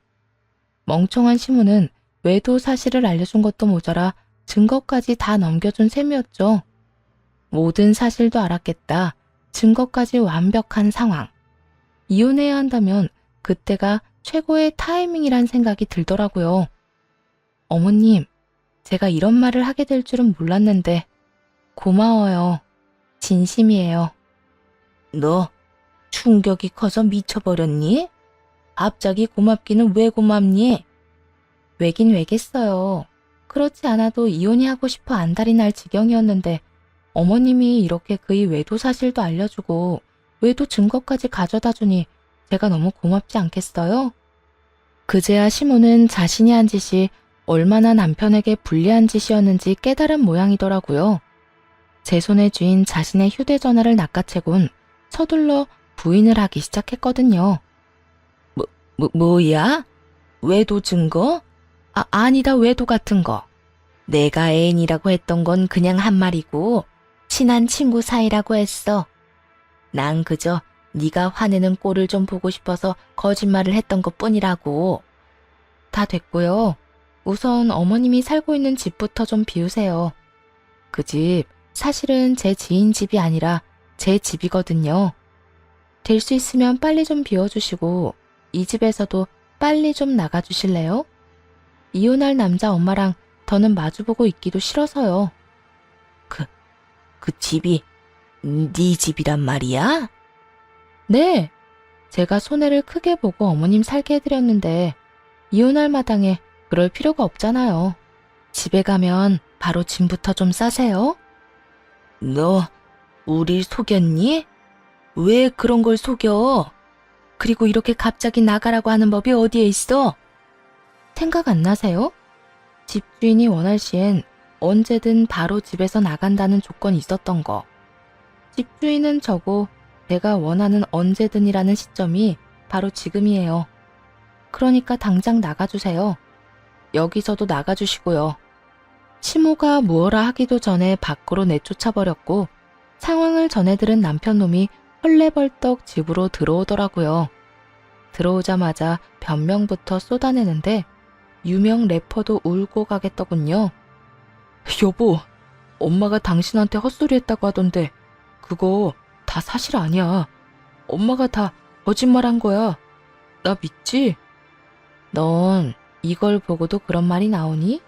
멍청한 시모는 외도 사실을 알려준 것도 모자라 증거까지 다 넘겨준 셈이었죠. 모든 사실도 알았겠다. 증거까지 완벽한 상황. 이혼해야 한다면 그때가 최고의 타이밍이란 생각이 들더라고요. 어머님, 제가 이런 말을 하게 될 줄은 몰랐는데 고마워요. 진심이에요. 너 충격이 커서 미쳐버렸니? 갑자기 고맙기는 왜 고맙니? 왜긴 왜겠어요. 그렇지 않아도 이혼이 하고 싶어 안달이 날 지경이었는데 어머님이 이렇게 그의 외도 사실도 알려주고 외도 증거까지 가져다 주니 제가 너무 고맙지 않겠어요? 그제야 시모는 자신이 한 짓이 얼마나 남편에게 불리한 짓이었는지 깨달은 모양이더라고요. 제 손에 쥔 자신의 휴대전화를 낚아채곤 서둘러 부인을 하기 시작했거든요. 뭐야? 외도 증거? 아니다, 외도 같은 거. 내가 애인이라고 했던 건 그냥 한 말이고 친한 친구 사이라고 했어. 난 그저 네가 화내는 꼴을 좀 보고 싶어서 거짓말을 했던 것뿐이라고. 다 됐고요. 우선 어머님이 살고 있는 집부터 좀 비우세요. 그 집 사실은 제 지인 집이 아니라 제 집이거든요. 될 수 있으면 빨리 좀 비워주시고 이 집에서도 빨리 좀 나가주실래요? 이혼할 남자 엄마랑 더는 마주보고 있기도 싫어서요. 그 집이 네 집이란 말이야? 네. 제가 손해를 크게 보고 어머님 살게 해드렸는데 이혼할 마당에 그럴 필요가 없잖아요. 집에 가면 바로 짐부터 좀 싸세요. 너 우릴 속였니? 왜 그런 걸 속여? 그리고 이렇게 갑자기 나가라고 하는 법이 어디에 있어? 생각 안 나세요? 집주인이 원할 시엔 언제든 바로 집에서 나간다는 조건이 있었던 거. 집주인은 저고 내가 원하는 언제든이라는 시점이 바로 지금이에요. 그러니까 당장 나가주세요. 여기서도 나가주시고요. 시모가 무어라 하기도 전에 밖으로 내쫓아버렸고 상황을 전해 들은 남편놈이 헐레벌떡 집으로 들어오더라고요. 들어오자마자 변명부터 쏟아내는데 유명 래퍼도 울고 가겠더군요. 여보, 엄마가 당신한테 헛소리했다고 하던데 그거 다 사실 아니야. 엄마가 다 거짓말한 거야. 나 믿지? 넌 이걸 보고도 그런 말이 나오니?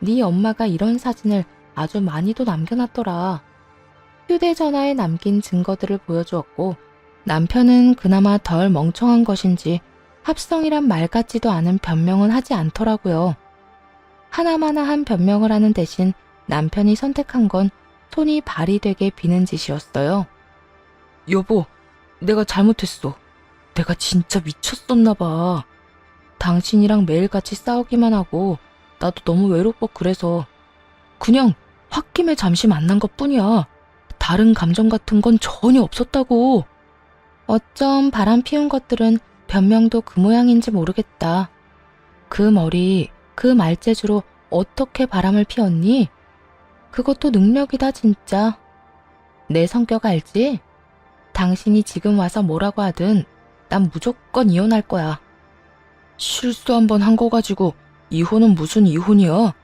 네 엄마가 이런 사진을 아주 많이도 남겨놨더라. 휴대전화에 남긴 증거들을 보여주었고 남편은 그나마 덜 멍청한 것인지 합성이란 말 같지도 않은 변명은 하지 않더라고요. 하나마나 한 변명을 하는 대신 남편이 선택한 건 손이 발이 되게 비는 짓이었어요. 여보, 내가 잘못했어. 내가 진짜 미쳤었나 봐. 당신이랑 매일같이 싸우기만 하고 나도 너무 외롭고 그래서 그냥 홧김에 잠시 만난 것뿐이야. 다른 감정 같은 건 전혀 없었다고. 어쩜 바람 피운 것들은 변명도 그 모양인지 모르겠다. 그 머리, 그 말재주로 어떻게 바람을 피웠니? 그것도 능력이다 진짜. 내 성격 알지? 당신이 지금 와서 뭐라고 하든 난 무조건 이혼할 거야. 실수 한 번 한 거 가지고 이혼은 무슨 이혼이야?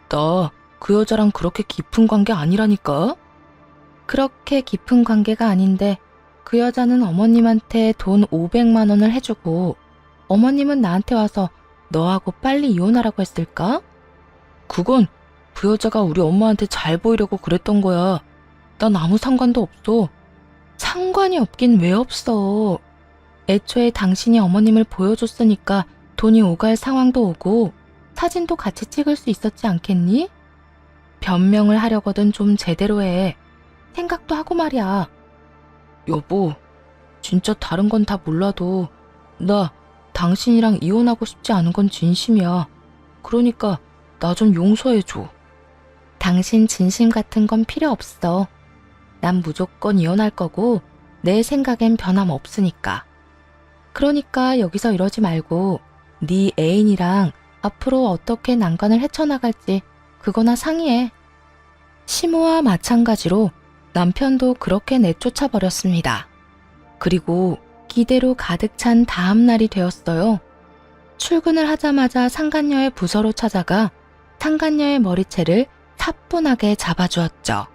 나 그 여자랑 그렇게 깊은 관계 아니라니까? 그렇게 깊은 관계가 아닌데 그 여자는 어머님한테 돈 500만 원을 해주고 어머님은 나한테 와서 너하고 빨리 이혼하라고 했을까? 그건 그 여자가 우리 엄마한테 잘 보이려고 그랬던 거야. 난 아무 상관도 없어. 상관이 없긴 왜 없어. 애초에 당신이 어머님을 보여줬으니까 돈이 오갈 상황도 오고 사진도 같이 찍을 수 있었지 않겠니? 변명을 하려거든 좀 제대로 해. 생각도 하고 말이야. 여보, 진짜 다른 건 다 몰라도 나 당신이랑 이혼하고 싶지 않은 건 진심이야. 그러니까 나 좀 용서해줘. 당신 진심 같은 건 필요 없어. 난 무조건 이혼할 거고 내 생각엔 변함없으니까. 그러니까 여기서 이러지 말고 네 애인이랑 앞으로 어떻게 난관을 헤쳐나갈지 그거나 상의해. 시모와 마찬가지로 남편도 그렇게 내쫓아 버렸습니다. 그리고 기대로 가득 찬 다음 날이 되었어요. 출근을 하자마자 상간녀의 부서로 찾아가 상간녀의 머리채를 사뿐하게 잡아주었죠.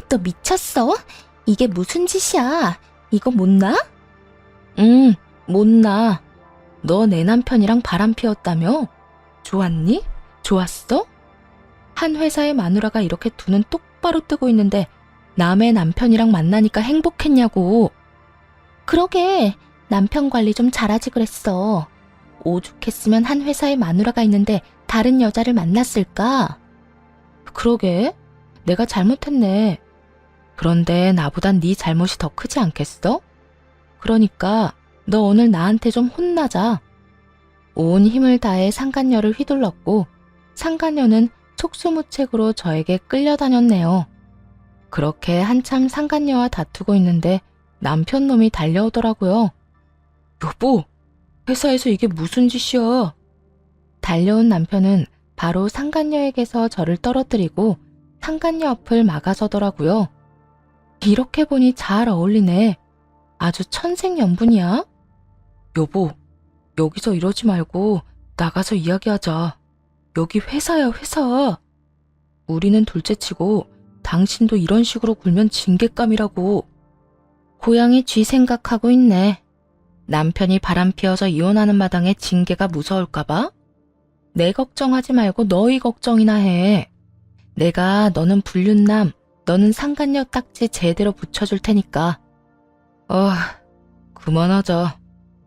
너 미쳤어? 이게 무슨 짓이야? 이거 못 나? 응, 못 나. 너 내 남편이랑 바람 피웠다며? 좋았니? 좋았어? 한 회사의 마누라가 이렇게 두 눈 똑바로 뜨고 있는데 남의 남편이랑 만나니까 행복했냐고. 그러게, 남편 관리 좀 잘하지 그랬어. 오죽했으면 한 회사에 마누라가 있는데 다른 여자를 만났을까? 그러게, 내가 잘못했네. 그런데 나보단 네 잘못이 더 크지 않겠어? 그러니까 너 오늘 나한테 좀 혼나자. 온 힘을 다해 상간녀를 휘둘렀고 상간녀는 속수무책으로 저에게 끌려다녔네요. 그렇게 한참 상간녀와 다투고 있는데 남편 놈이 달려오더라고요. 여보, 회사에서 이게 무슨 짓이야? 달려온 남편은 바로 상간녀에게서 저를 떨어뜨리고 상간녀 앞을 막아서더라고요. 이렇게 보니 잘 어울리네. 아주 천생연분이야. 여보, 여기서 이러지 말고 나가서 이야기하자. 여기 회사야, 회사. 우리는 둘째치고 당신도 이런 식으로 굴면 징계감이라고. 고양이 쥐 생각하고 있네. 남편이 바람 피워서 이혼하는 마당에 징계가 무서울까봐? 내 걱정하지 말고 너희 걱정이나 해. 내가 너는 불륜남, 너는 상간녀 딱지 제대로 붙여줄 테니까. 그만하자.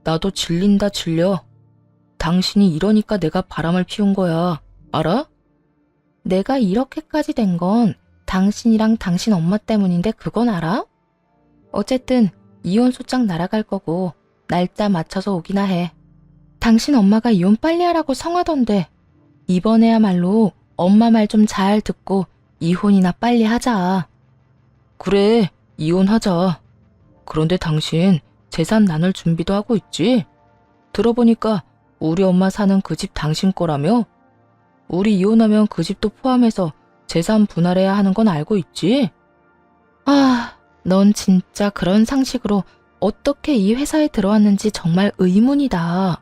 나도 질린다 질려. 당신이 이러니까 내가 바람을 피운 거야. 알아? 내가 이렇게까지 된 건 당신이랑 당신 엄마 때문인데 그건 알아? 어쨌든 이혼 소장 날아갈 거고 날짜 맞춰서 오기나 해. 당신 엄마가 이혼 빨리 하라고 성하던데 이번에야말로 엄마 말 좀 잘 듣고 이혼이나 빨리 하자. 그래, 이혼하자. 그런데 당신 재산 나눌 준비도 하고 있지? 들어보니까 우리 엄마 사는 그 집 당신 거라며? 우리 이혼하면 그 집도 포함해서 재산 분할해야 하는 건 알고 있지? 넌 진짜 그런 상식으로 어떻게 이 회사에 들어왔는지 정말 의문이다.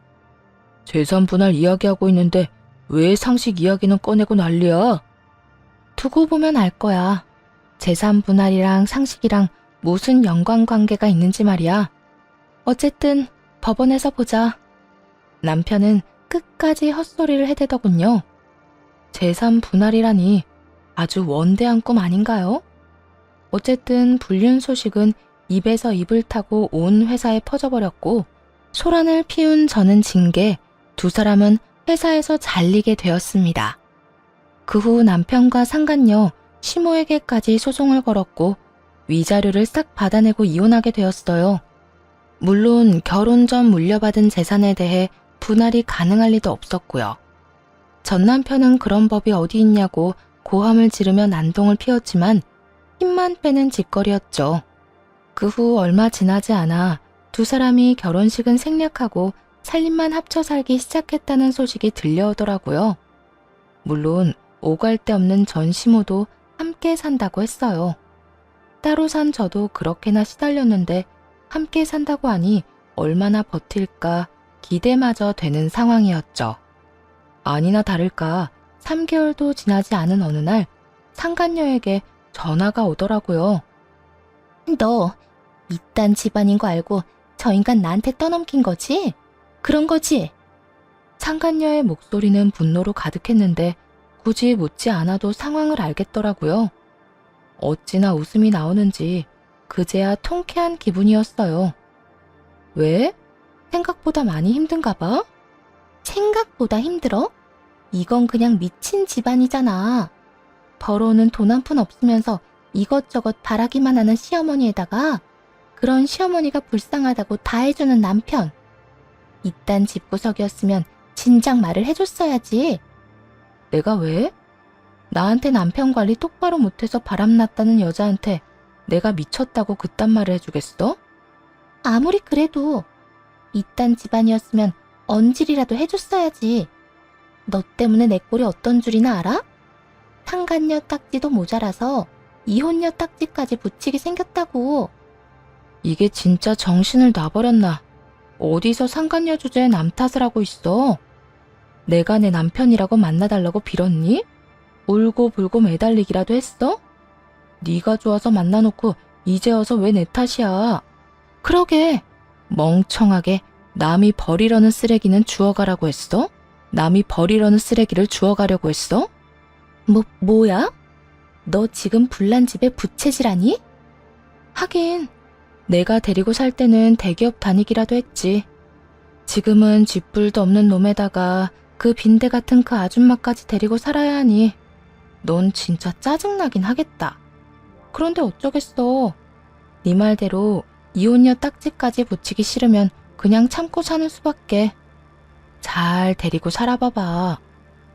재산 분할 이야기하고 있는데 왜 상식 이야기는 꺼내고 난리야? 두고 보면 알 거야. 재산 분할이랑 상식이랑 무슨 연관관계가 있는지 말이야. 어쨌든 법원에서 보자. 남편은 끝까지 헛소리를 해대더군요. 재산 분할이라니 아주 원대한 꿈 아닌가요? 어쨌든 불륜 소식은 입에서 입을 타고 온 회사에 퍼져버렸고 소란을 피운 저는 징계, 두 사람은 회사에서 잘리게 되었습니다. 그 후 남편과 상간녀, 시모에게까지 소송을 걸었고 위자료를 싹 받아내고 이혼하게 되었어요. 물론 결혼 전 물려받은 재산에 대해 분할이 가능할 리도 없었고요. 전 남편은 그런 법이 어디 있냐고 고함을 지르며 난동을 피웠지만 힘만 빼는 짓거리였죠. 그 후 얼마 지나지 않아 두 사람이 결혼식은 생략하고 살림만 합쳐 살기 시작했다는 소식이 들려오더라고요. 물론 오갈 데 없는 전 시모도 함께 산다고 했어요. 따로 산 저도 그렇게나 시달렸는데 함께 산다고 하니 얼마나 버틸까 기대마저 되는 상황이었죠. 아니나 다를까 3개월도 지나지 않은 어느 날 상간녀에게 전화가 오더라고요. 너 이딴 집안인 거 알고 저 인간 나한테 떠넘긴 거지? 그런 거지? 상간녀의 목소리는 분노로 가득했는데 굳이 묻지 않아도 상황을 알겠더라고요. 어찌나 웃음이 나오는지 그제야 통쾌한 기분이었어요. 왜? 생각보다 많이 힘든가 봐? 생각보다 힘들어? 이건 그냥 미친 집안이잖아. 벌어오는 돈 한 푼 없으면서 이것저것 바라기만 하는 시어머니에다가 그런 시어머니가 불쌍하다고 다 해주는 남편. 이딴 집구석이었으면 진작 말을 해줬어야지. 내가 왜? 나한테 남편 관리 똑바로 못해서 바람났다는 여자한테 내가 미쳤다고 그딴 말을 해주겠어? 아무리 그래도 이딴 집안이었으면 언질이라도 해줬어야지. 너 때문에 내 꼴이 어떤 줄이나 알아? 상간녀 딱지도 모자라서 이혼녀 딱지까지 붙이게 생겼다고. 이게 진짜 정신을 놔버렸나? 어디서 상간녀 주제에 남 탓을 하고 있어? 내가 내 남편이라고 만나달라고 빌었니? 울고불고 매달리기라도 했어? 네가 좋아서 만나놓고 이제 와서 왜 내 탓이야? 그러게 멍청하게 남이 버리려는 쓰레기는 주워가라고 했어? 남이 버리려는 쓰레기를 주워가려고 했어? 뭐야? 너 지금 불난 집에 부채질하니? 하긴 내가 데리고 살 때는 대기업 다니기라도 했지. 지금은 쥐뿔도 없는 놈에다가 그 빈대 같은 그 아줌마까지 데리고 살아야 하니 넌 진짜 짜증나긴 하겠다. 그런데 어쩌겠어. 네 말대로 이혼녀 딱지까지 붙이기 싫으면 그냥 참고 사는 수밖에. 잘 데리고 살아봐봐.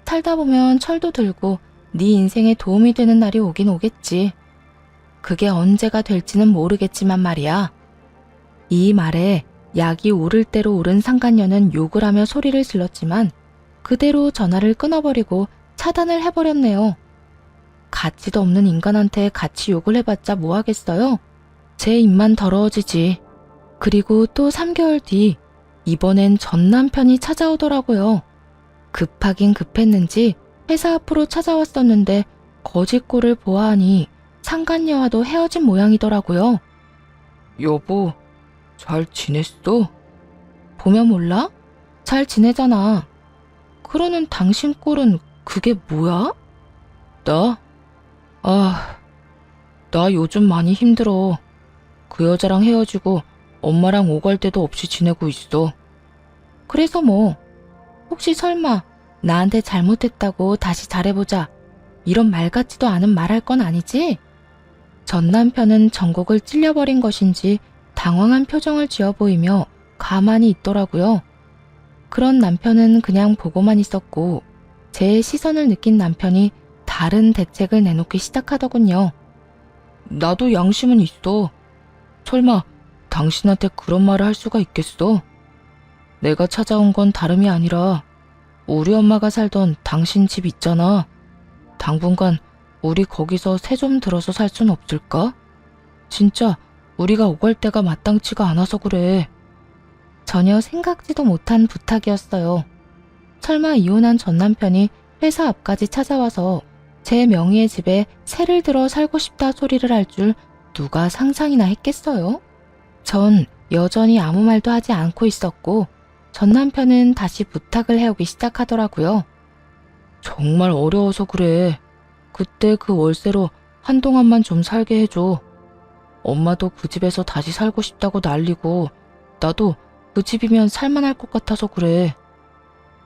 살다 보면 철도 들고 네 인생에 도움이 되는 날이 오긴 오겠지. 그게 언제가 될지는 모르겠지만 말이야. 이 말에 약이 오를 대로 오른 상간녀는 욕을 하며 소리를 질렀지만 그대로 전화를 끊어버리고 차단을 해버렸네요. 가치도 없는 인간한테 같이 욕을 해봤자 뭐 하겠어요? 제 입만 더러워지지. 그리고 또 3개월 뒤 이번엔 전 남편이 찾아오더라고요. 급하긴 급했는지 회사 앞으로 찾아왔었는데 거짓골을 보아하니 상간녀와도 헤어진 모양이더라고요. 여보, 잘 지냈어? 보면 몰라? 잘 지내잖아. 그러는 당신 꼴은 그게 뭐야? 나? 나 요즘 많이 힘들어. 그 여자랑 헤어지고 엄마랑 오갈 데도 없이 지내고 있어. 그래서 뭐? 혹시 설마 나한테 잘못했다고 다시 잘해보자 이런 말 같지도 않은 말할 건 아니지? 전 남편은 전곡을 찔려버린 것인지 당황한 표정을 지어 보이며 가만히 있더라고요. 그런 남편은 그냥 보고만 있었고 제 시선을 느낀 남편이 다른 대책을 내놓기 시작하더군요. 나도 양심은 있어. 설마 당신한테 그런 말을 할 수가 있겠어? 내가 찾아온 건 다름이 아니라 우리 엄마가 살던 당신 집 있잖아. 당분간 우리 거기서 새 좀 들어서 살 순 없을까? 진짜 우리가 오갈 데가 마땅치가 않아서 그래. 전혀 생각지도 못한 부탁이었어요. 설마 이혼한 전 남편이 회사 앞까지 찾아와서 제 명의의 집에 세를 들어 살고 싶다 소리를 할 줄 누가 상상이나 했겠어요? 전 여전히 아무 말도 하지 않고 있었고 전 남편은 다시 부탁을 해오기 시작하더라고요. 정말 어려워서 그래. 그때 그 월세로 한동안만 좀 살게 해줘. 엄마도 그 집에서 다시 살고 싶다고 난리고 나도 그 집이면 살만할 것 같아서 그래.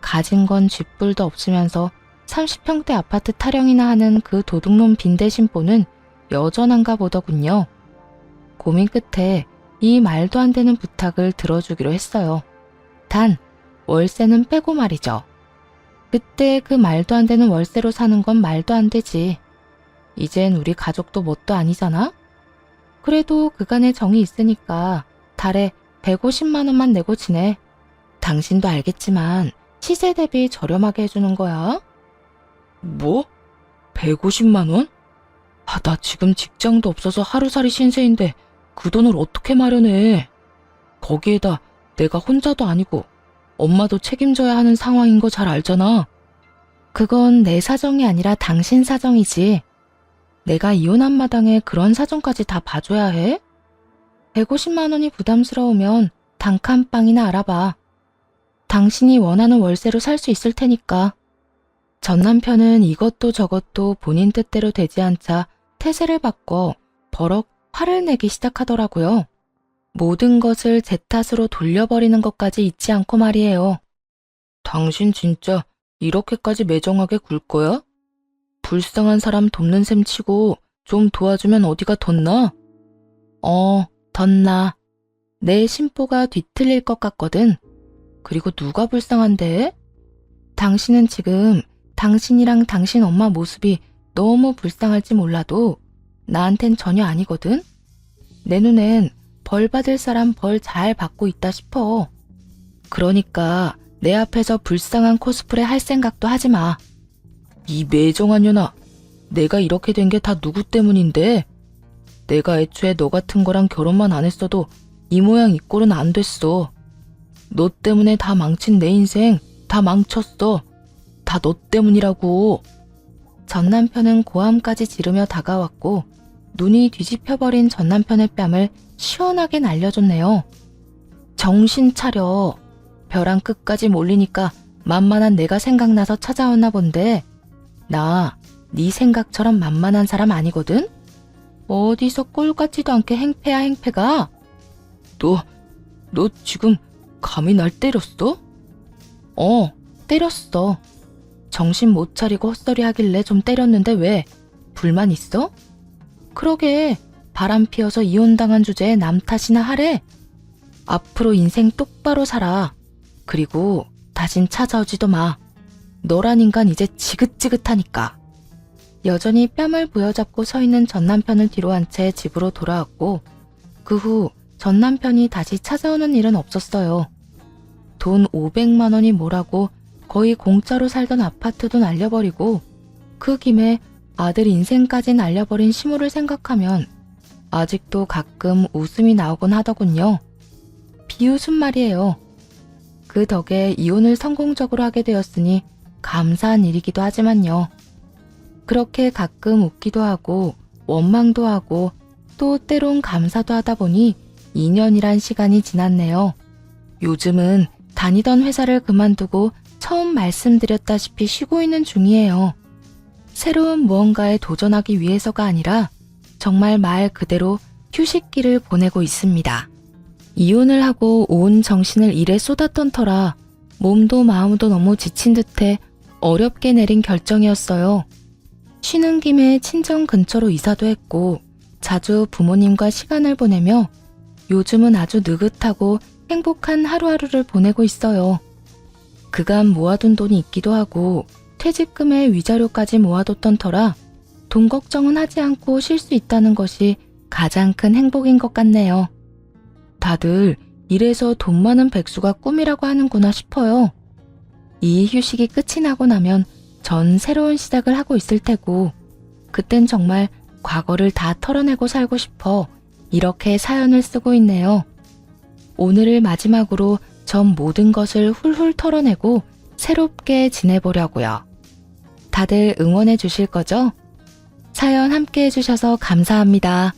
가진 건 쥐뿔도 없으면서 30평대 아파트 타령이나 하는 그 도둑놈 빈대 심보는 여전한가 보더군요. 고민 끝에 이 말도 안 되는 부탁을 들어주기로 했어요. 단 월세는 빼고 말이죠. 그때 그 말도 안 되는 월세로 사는 건 말도 안 되지. 이젠 우리 가족도 뭣도 아니잖아? 그래도 그간의 정이 있으니까 달에 150만 원만 내고 지내. 당신도 알겠지만 시세 대비 저렴하게 해주는 거야. 뭐? 150만 원? 아, 나 지금 직장도 없어서 하루살이 신세인데 그 돈을 어떻게 마련해? 거기에다 내가 혼자도 아니고 엄마도 책임져야 하는 상황인 거 잘 알잖아. 그건 내 사정이 아니라 당신 사정이지. 내가 이혼한 마당에 그런 사정까지 다 봐줘야 해? 150만 원이 부담스러우면 단칸방이나 알아봐. 당신이 원하는 월세로 살 수 있을 테니까. 전 남편은 이것도 저것도 본인 뜻대로 되지 않자 태세를 바꿔 버럭 화를 내기 시작하더라고요. 모든 것을 제 탓으로 돌려버리는 것까지 잊지 않고 말이에요. 당신 진짜 이렇게까지 매정하게 굴 거야? 불쌍한 사람 돕는 셈 치고 좀 도와주면 어디가 덧나? 덧나. 내 심보가 뒤틀릴 것 같거든. 그리고 누가 불쌍한데? 당신은 지금 당신이랑 당신 엄마 모습이 너무 불쌍할지 몰라도 나한텐 전혀 아니거든? 내 눈엔 벌 받을 사람 벌 잘 받고 있다 싶어. 그러니까 내 앞에서 불쌍한 코스프레 할 생각도 하지 마. 이 매정한 년아, 내가 이렇게 된 게 다 누구 때문인데? 내가 애초에 너 같은 거랑 결혼만 안 했어도 이 모양 이 꼴은 안 됐어. 너 때문에 다 망친 내 인생 다 망쳤어. 다 너 때문이라고. 전 남편은 고함까지 지르며 다가왔고 눈이 뒤집혀버린 전 남편의 뺨을 시원하게 날려줬네요. 정신 차려. 벼랑 끝까지 몰리니까 만만한 내가 생각나서 찾아왔나 본데 나 네 생각처럼 만만한 사람 아니거든? 어디서 꼴 같지도 않게 행패야 행패가? 너 지금 감히 날 때렸어? 때렸어. 정신 못 차리고 헛소리 하길래 좀 때렸는데 왜? 불만 있어? 그러게 바람 피어서 이혼당한 주제에 남 탓이나 하래? 앞으로 인생 똑바로 살아. 그리고 다신 찾아오지도 마. 너란 인간 이제 지긋지긋하니까. 여전히 뺨을 부여잡고 서 있는 전 남편을 뒤로 한 채 집으로 돌아왔고 그 후 전 남편이 다시 찾아오는 일은 없었어요. 돈 500만 원이 뭐라고 거의 공짜로 살던 아파트도 날려버리고 그 김에 아들 인생까지 날려버린 시모를 생각하면 아직도 가끔 웃음이 나오곤 하더군요. 비웃음 말이에요. 그 덕에 이혼을 성공적으로 하게 되었으니 감사한 일이기도 하지만요. 그렇게 가끔 웃기도 하고 원망도 하고 또 때론 감사도 하다 보니 2년이란 시간이 지났네요. 요즘은 다니던 회사를 그만두고 처음 말씀드렸다시피 쉬고 있는 중이에요. 새로운 무언가에 도전하기 위해서가 아니라 정말 말 그대로 휴식기를 보내고 있습니다. 이혼을 하고 온 정신을 일에 쏟았던 터라 몸도 마음도 너무 지친 듯해 어렵게 내린 결정이었어요. 쉬는 김에 친정 근처로 이사도 했고 자주 부모님과 시간을 보내며 요즘은 아주 느긋하고 행복한 하루하루를 보내고 있어요. 그간 모아둔 돈이 있기도 하고 퇴직금의 위자료까지 모아뒀던 터라 돈 걱정은 하지 않고 쉴 수 있다는 것이 가장 큰 행복인 것 같네요. 다들 이래서 돈 많은 백수가 꿈이라고 하는구나 싶어요. 이 휴식이 끝이 나고 나면 전 새로운 시작을 하고 있을 테고 그땐 정말 과거를 다 털어내고 살고 싶어 이렇게 사연을 쓰고 있네요. 오늘을 마지막으로 전 모든 것을 훌훌 털어내고 새롭게 지내보려고요. 다들 응원해 주실 거죠? 사연 함께 해주셔서 감사합니다.